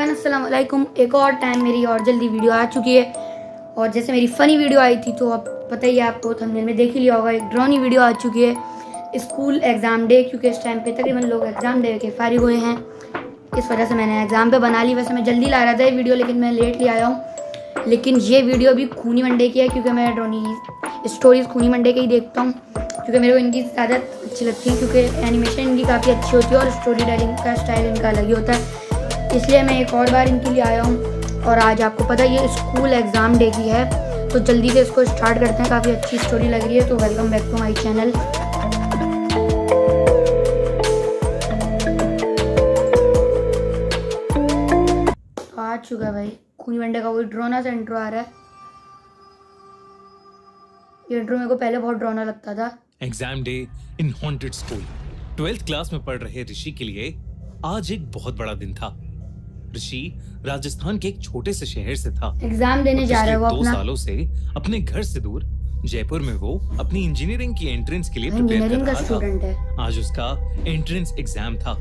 Everyone, अस्सलाम वालेकुम। एक और टाइम मेरी और जल्दी वीडियो आ चुकी है। और जैसे मेरी फ़नी वीडियो आई थी तो अब पता ही है आपको, थंबनेल में देख ही लिया होगा, एक ड्रोनी वीडियो आ चुकी है स्कूल एग्ज़ाम डे, क्योंकि इस टाइम पे तकरीबन लोग एग्ज़ाम दे के फारिग हुए हैं। इस वजह से मैंने एग्ज़ाम पे बना ली। वैसे मैं जल्दी ला रहा था ये वीडियो, लेकिन मैं लेट ले आया हूँ। लेकिन ये वीडियो भी खूनी मंडे की है, क्योंकि मैं ड्रोनी स्टोरीज़ खूनी मंडे के ही देखता हूँ, क्योंकि मेरे को इनकी ज़्यादा अच्छी लगती है, क्योंकि एनिमेशन इनकी काफ़ी अच्छी होती है और स्टोरी टेलिंग का स्टाइल इनका अलग ही होता है। इसलिए मैं एक और बार इनके लिए आया हूँ। और आज आपको पता है ये स्कूल एग्ज़ाम डे की है, तो जल्दी से इसको स्टार्ट करते हैं। काफ़ी अच्छी स्टोरी लग रही है, तो welcome back to my channel. आ चुका है भाई खूनी मंडे का कोई ड्रोना सा इंट्रो आ रहा है। ये इंट्रो मेरे को पहले बहुत ड्रोना लगता था। Exam day in haunted school. 12th class में पढ़ रहे ऋषि के लिए आज एक बहुत बड़ा दिन था। ऋषि राजस्थान के एक छोटे से शहर से था। एग्जाम देने जा रहा है वो अपना। 2 सालों से अपने घर से दूर जयपुर में वो अपनी इंजीनियरिंग की एंट्रेंस के लिए प्रिपेयर कर रहा था। आज उसका एंट्रेंस एग्जाम था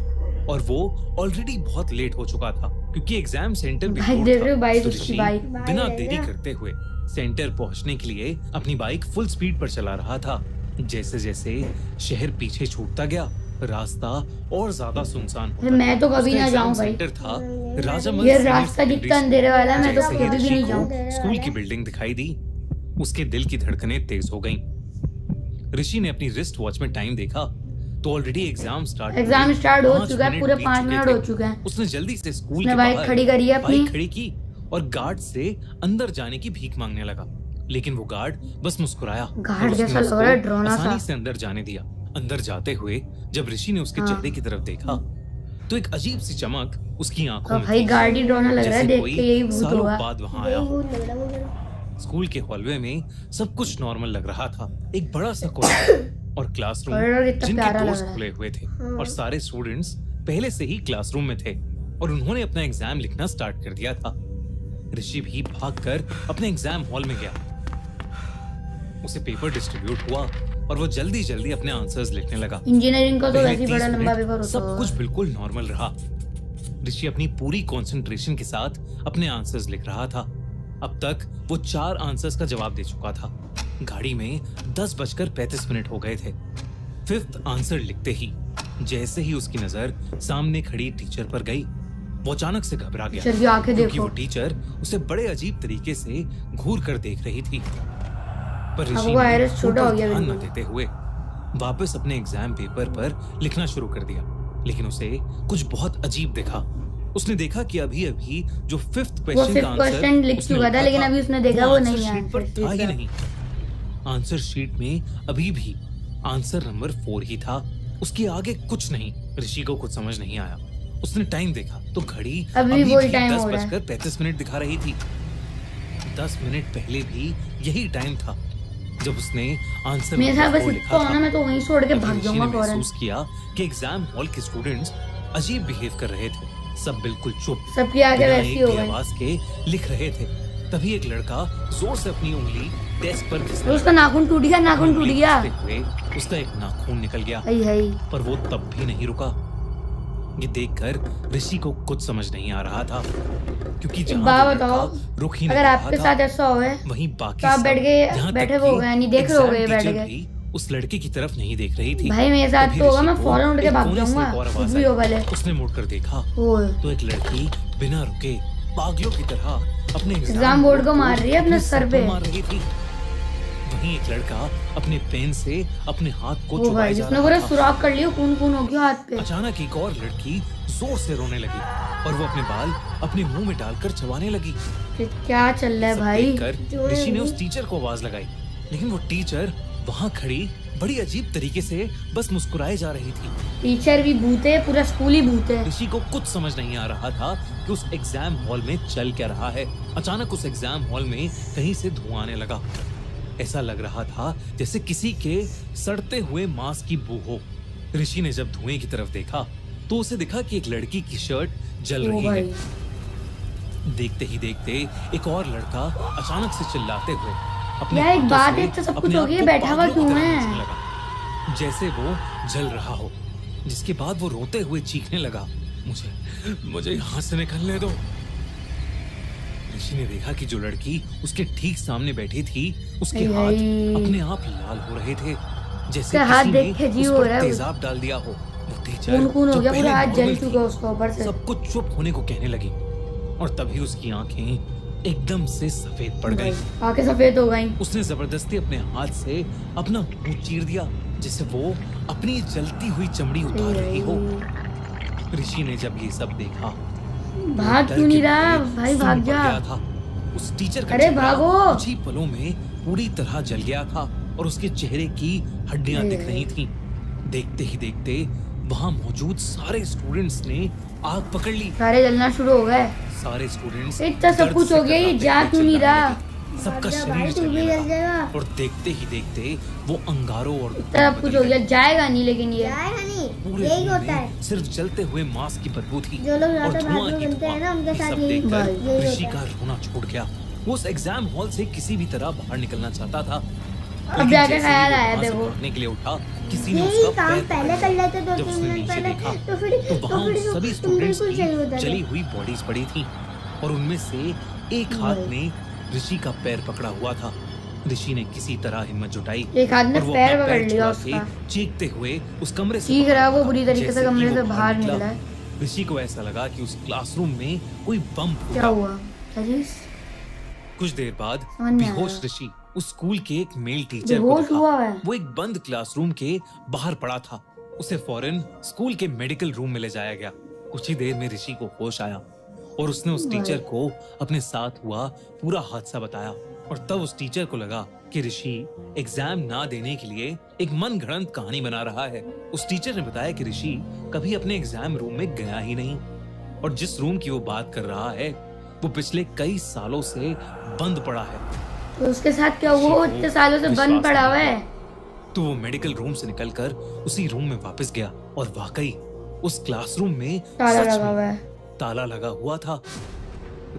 और वो ऑलरेडी बहुत लेट हो चुका था, क्योंकि एग्जाम सेंटर भी दूर था। तो ऋषि बिना देरी करते हुए सेंटर पहुंचने के लिए अपनी बाइक फुल स्पीड पर चला रहा था। जैसे जैसे शहर पीछे छूटता गया, रास्ता और ज्यादा सुनसान होता। मैं तो कभी ना जाऊं भाई। सेंटर था राजामल। ये रास्ता दिखता अंधेरे वाला है, मैं तो कभी भी नहीं जाऊं। स्कूल की बिल्डिंग दिखाई दी, उसके दिल की धड़कनें तेज हो गईं। ऋषि ने अपनी रिस्ट वॉच में टाइम देखा तो ऑलरेडी एग्जाम स्टार्ट हो चुका है। पूरे 5 मिनट हो चुके हैं। उसने जल्दी से स्कूल के बाइक खड़ी करी है, अपनी बाइक खड़ी की और गार्ड से अंदर जाने की भीख मांगने लगा। लेकिन वो गार्ड बस मुस्कुराया। गार्ड जैसा लग रहा है, ड्रोना सा। आसानी से अंदर जाने दिया। अंदर जाते हुए जब ऋषि ने उसके चेहरे की तरफ देखा तो एक अजीब सी चमक उसकी आंखों में भाई गार्ड ही ड्रोना लग रहा है, देख के यही भूत होगा। बाद वहां आया। स्कूल के हॉलवे में सब कुछ नॉर्मल लग रहा था। एक बड़ा सा कॉरिडोर और क्लासरूम जिनके डोर्स खुले हुए थे, और सारे स्टूडेंट्स पहले से ही क्लासरूम में थे और उन्होंने अपना एग्जाम लिखना स्टार्ट कर दिया था। ऋषि भी भागकर अपने एग्जाम हॉल में गया। उसे पेपर डिस्ट्रीब्यूट हुआ और वो जल्दी जल्दी अपने आंसर्स लिखने लगा। इंजीनियरिंग का तो वैसे ही बड़ा लंबा पेपर होता है। सब कुछ बिल्कुल नॉर्मल रहा। ऋषि अपनी पूरी कंसंट्रेशन के साथ अपने आंसर्स लिख रहा था। अब तक वो 4 आंसर्स का जवाब दे चुका था। गाड़ी में 10:35 हो गए थे। 5th आंसर लिखते ही जैसे ही उसकी नजर सामने खड़ी टीचर पर गई, वो अचानक से घबरा गया, क्योंकि वो टीचर उसे बड़े अजीब तरीके से घूर कर देख रही थी। पर ऋषि ने ध्यान न देते हुए वापस अपने एग्जाम पेपर पर लिखना शुरू कर दिया। लेकिन उसे कुछ बहुत अजीब दिखा। उसने देखा कि अभी-अभी जो 5th क्वेश्चन का आंसर लिख चुका था, लेकिन अभी उसने देखा वो नहीं था ही नहीं। आंसर शीट में अभी भी आंसर नंबर 4 ही था, उसके आगे कुछ नहीं। ऋषि को कुछ समझ नहीं आया। उसने टाइम देखा तो घड़ी अभी 10:35 दिखा रही थी। 10 मिनट पहले भी यही टाइम था जब उसने आंसर लिखा था। मैं तो वहीं छोड़ के भाग जाऊंगा। महसूस किया कि एग्जाम हॉल के स्टूडेंट्स अजीब बिहेव कर रहे थे। सब बिल्कुल चुप, सबकी आगे वैसी हो गई, आवाज के लिख रहे थे। तभी एक लड़का जोर से अपनी उंगली डेस्क पर घिसने लगा। उसका नाखून टूट गया, नाखून टूट गया। उसका एक नाखून निकल गया। पर वो तब भी नहीं रुका। ये देखकर ऋषि को कुछ समझ नहीं आ रहा था, क्योंकि रुक ही अगर आपके साथ ऐसा हो वहीं बाकी तो आप बैठे हो गए, नहीं देख रहे होगे बैठ गए। उस लड़के की तरफ नहीं देख रही थी। भाई मेरे साथ तो होगा, मैं फौरन उठ के भाग जाऊंगा, कुछ भी हो भले। उसने मुड़कर देखा तो एक लड़की बिना रुके पागलों की तरह अपने एग्जाम बोर्ड को मार रही है, अपने सर पे मार रही थी। वहीं एक लड़का अपने पेन से अपने हाथ को चुभाए जा रहा था। सुराख कर लिया, खून हो गया हाथ पे। अचानक एक और लड़की जोर से रोने लगी और वो अपने बाल अपने मुंह में डालकर चबाने लगी। क्या चल रहा है भाई? ऋषि ने उस टीचर को आवाज लगाई, लेकिन वो टीचर वहाँ खड़ी बड़ी अजीब तरीके से बस मुस्कुराए जा रही थी। टीचर भी भूत है, पूरा स्कूल ही भूत है। ऋषि को कुछ समझ नहीं आ रहा था कि उस एग्जाम हॉल में चल क्या रहा है। अचानक उस एग्जाम हॉल में कहीं से धुआं आने लगा। ऐसा लग रहा था जैसे किसी के सड़ते हुए मांस की बू हो। ऋषि ने जब धुएं की तरफ देखा तो उसे दिखा कि एक लड़की की शर्ट जल रही है। देखते ही देखते एक और लड़का अचानक से चिल्लाते हुए अपने एक बात है, तो सब कुछ हो गया, बैठा हुआ क्यों है? जैसे वो जल रहा हो, जिसके बाद वो रोते हुए चीखने लगा, मुझे यहाँ से निकलने दो। ऋषि ने देखा कि जो लड़की उसके ठीक सामने बैठी थी उसके हाथ अपने आप लाल हो रहे थे, जैसे हाथ किसी देख के ने जी उस हो पर रहा है। तेजाब डाल दिया हो। वो टीचर खून हो जो गया, पहले पूरा हाथ जल नॉर्मल चुका थी, उसका ऊपर से। सब कुछ चुप होने को कहने लगी और तभी उसकी आंखें एकदम से सफेद पड़ गईं। आंखें सफेद हो गईं। उसने जबरदस्ती अपने हाथ से अपना मुंह चीर दिया, जैसे वो अपनी जलती हुई चमड़ी उतार रही हो। ऋषि ने जब ये सब देखा, भाग क्यों नहीं रहा भाई, भाग जा। था। उस टीचर का अरे चेहरा भागो। कुछ ही पलों में पूरी तरह जल गया था और उसके चेहरे की हड्डियां दिख रही थीं। देखते ही देखते वहां मौजूद सारे स्टूडेंट्स ने आग पकड़ ली। सारे जलना शुरू हो गए। सारे स्टूडेंट्स इतना सब कुछ हो गया, ये जा क्यों नहीं रहा? सबका शरीर जलने लगा और देखते ही देखते वो अंगारों और सब कुछ हो गया। जाएगा नहीं, लेकिन ये पूरे यही रूम होता में है। सिर्फ जलते हुए मांस की बदबू थी जो लोग और ज्यादा धुआं भाग ही बनते हैं ना, उनके धुआं। साथ सब यही देखकर ऋषि होता का है। रोना छूट गया। वो उस एग्जाम हॉल से किसी भी तरह बाहर निकलना चाहता था। अब जाके ख्याल आया देखो, भागने के लिए उठा, किसी ने यही उसका काम पैर पहले पकड़ कर लिया। लेते जब 2-3 उसने मिनट नीचे पहले, देखा तो वहाँ उन फिर सभी तुम स्टूडेंट्स बिल्कुल सही होता की है। जली हुई बॉडीज पड़ी थी और उनमें से एक हाथ में ऋषि का पैर पकड़ा हुआ था। ऋषि ने किसी तरह हिम्मत जुटाई एक हाथ ने और वो पैर अपना पकड़ लिया छुड़ा के उसका। चीखते हुए उस कमरे से चीख रहा है वो बुरी तरीके से जैसे कमरे ही से वो बाहर निकला है। ऋषि को ऐसा लगा कि उस क्लासरूम में कोई बम क्या फूटा। हुआ? क्या चीज? कुछ देर बाद समझ नहीं बेहोश आया। ऋषि उस स्कूल के एक मेल टीचर को बेहोश देखा। हुआ है? वो एक बंद क्लासरूम के बाहर पड़ा था। उसे फौरन स्कूल के मेडिकल रूम में ले जाया गया। कुछ ही देर में ऋषि को होश आया और उसने उस टीचर को अपने साथ हुआ पूरा हादसा बताया। और तब उस टीचर को लगा कि ऋषि एग्जाम ना देने के लिए एक मनगढ़ंत कहानी बना रहा है। उस टीचर ने बताया कि ऋषि कभी अपने एग्जाम रूम में गया ही नहीं और जिस रूम की वो बात कर रहा है वो पिछले कई सालों से बंद पड़ा है। तो उसके साथ क्या हुआ? वो इतने सालों से बंद पड़ा हुआ है। तो वो मेडिकल रूम से निकलकर उसी रूम में वापस गया और वाकई उस क्लासरूम में ताला सच लगा में हुआ है। ताला लगा हुआ था।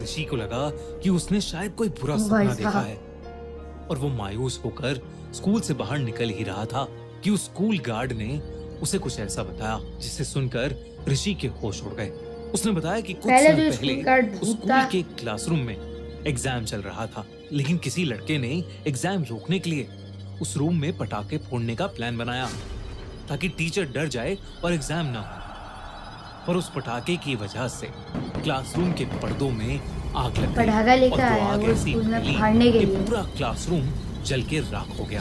ऋषि को लगा कि उसने शायद कोई बुरा भाई सपना देखा साहब। है और वो मायूस होकर स्कूल से बाहर निकल ही रहा था कि उस स्कूल गार्ड ने उसे कुछ ऐसा बताया जिसे सुनकर ऋषि के होश उड़ गए। उसने बताया कि कुछ पहले साल तो स्कूल गार्ड पहले उस भूत स्कूल था। के क्लासरूम में एग्जाम चल रहा था, लेकिन किसी लड़के ने एग्जाम रोकने के लिए उस रूम में पटाखे फोड़ने का प्लान बनाया ताकि टीचर डर जाए और एग्जाम ना हो। और उस पटाखे की वजह से क्लासरूम के पर्दों में आग लग गई पटाखा लेकर और वो आया आग वो ऐसी स्कूल में फैली फाड़ने के कि लिए। पूरा क्लासरूम जल के राख हो गया।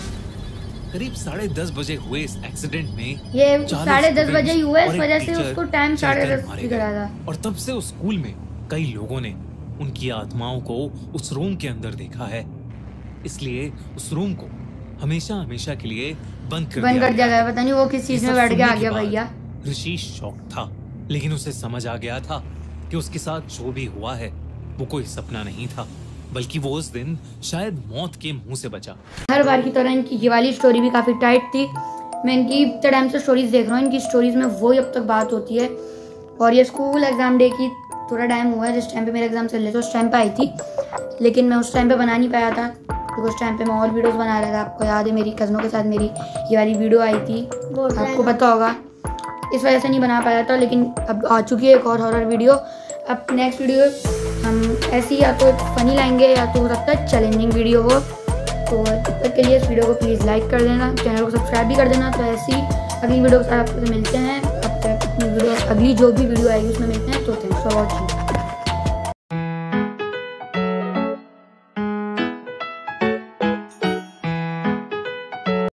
करीब 10:30 बजे हुए इस एक्सीडेंट में ये 40 10:30 बजे ही हुआ, इस और एक वजह से टीचर उसको टाइम जलकर 10:30 मारे दिख रहा गए। था। और तब से उस स्कूल में कई लोगों ने उनकी आत्माओं को उस रूम के अंदर देखा है। इसलिए उस रूम को हमेशा हमेशा के लिए बंद कर दिया गया। गया। पता नहीं वो किस चीज में बैठ के आ गया भैया। ऋषि शॉक था, लेकिन उसे समझ आ गया था कि उसके साथ जो भी हुआ है वो कोई सपना नहीं था, बल्कि वो उस दिन शायद मौत के मुंह से बचा। हर बार की तरह इनकी ये वाली स्टोरी भी काफी टाइट थी। मैं इनकी इतने टाइम से स्टोरीज देख रहा हूँ, इनकी स्टोरीज में वो अब तक बात होती है। और ये स्कूल एग्जाम डे की थोड़ा टाइम हुआ है, जिस टाइम पे मेरे एग्जाम चल रहे थे उस टाइम पे आई थी, लेकिन मैं उस टाइम पे बना नहीं पाया था क्योंकि उस टाइम पे मैं और वीडियोस बना रहा था। आपको याद है मेरी कज़नों के साथ मेरी ये वाली वीडियो आई थी, आपको पता होगा, इस वजह से नहीं बना पाया था। लेकिन अब आ चुकी है एक और हॉरर वीडियो। अब नेक्स्ट वीडियो हम ऐसी या तो फनी लाएंगे या तो हो सकता है चैलेंजिंग वीडियो हो। तो तब तक के लिए इस वीडियो को प्लीज़ लाइक कर देना, चैनल को सब्सक्राइब भी कर देना। तो ऐसी अगली वीडियो के साथ आपसे मिलते हैं। अब तक अपनी वीडियो अगली जो भी वीडियो आएगी उसमें मिलते हैं। तो थैंक्स फॉर वॉचिंग।